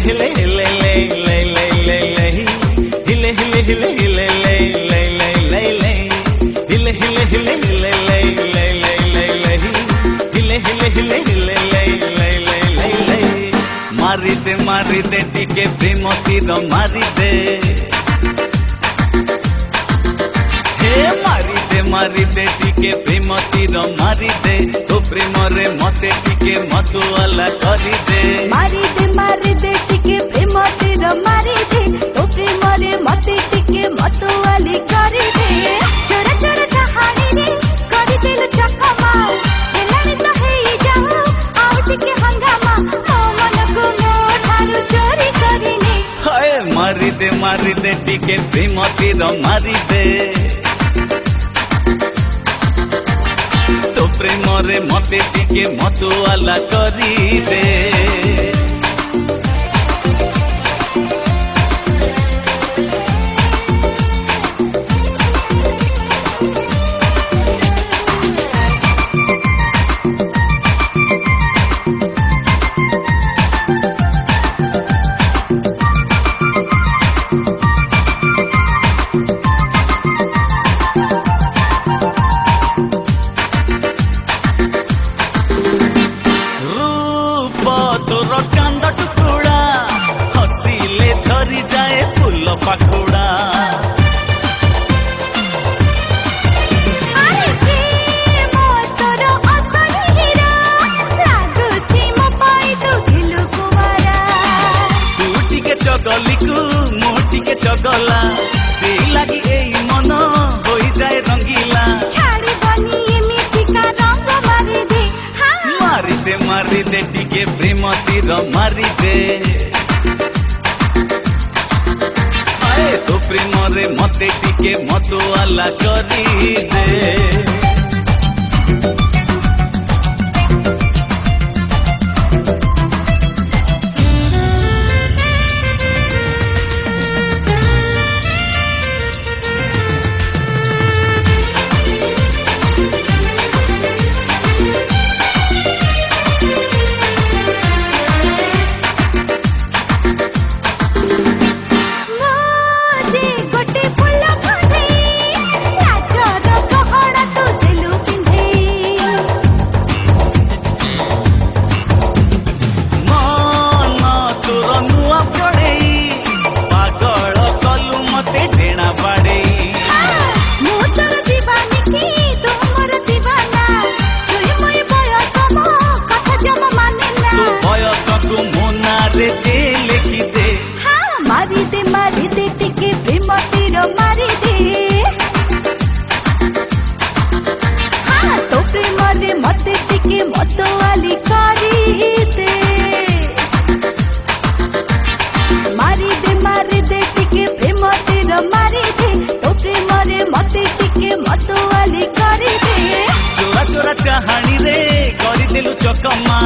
हिले हिले ले ले ले ले ले हिले हिले हिले हिले ले ले ले ले ले हिले हिले हिले हिले ले ले ले ले ले हिले हिले हिले हिले ले ले ले ले ले मारी दे टिके प्रेम तीर मारी दे हे मारी दे टिके प्रेम तीर मारी दे तो प्रेम रे मते टिके मधुआला करी दे मारी दे टिके प्रेम तीर मारी दे तो प्रेम रे मते टिके मधुआली करी दे चोरा चोरा कहानी रे करी दिल चकमा हेलानी तो हेई जाओ आउ टिके हंगामा मो मन को मो ठारू चोरी करिनी हाय मारी दे टिके प्रेम तीर मारी दे तो प्रेम रे मते टिके मधुआला करी दे चांद टुकुड़ा हसीले झरी जाए फूल पाखुड़ा तू टिके चगली को मो टिके चगला से लगी एई मन होई जाए रंगीला मारी दे टिके प्रेम तीर मारी दे आए तो प्रेम रे मते टिके मधुआला करी दे मारी दे टिके प्रेम तीर मारी दे हाँ तो प्रेम रे मते टिके मधुआली करी दे मारी दे टिके प्रेम तीर मारी दे तो प्रेम रे मते टिके मधुआली करी दे चोरा चोरा चाहानी रे करी देलु चकमा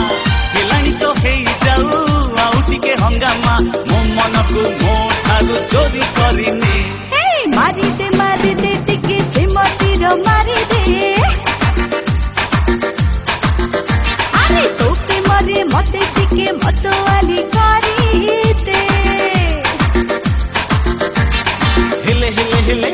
हेलानी तो हेई जाऊ आउ टिके हंगामा मो मन को मो ठारू चोरी करिनी मारी दे टिके प्रेम तीर मारी दे अरे तो प्रेम रे मते टिके मधुआली करी दे हिले हिले हिले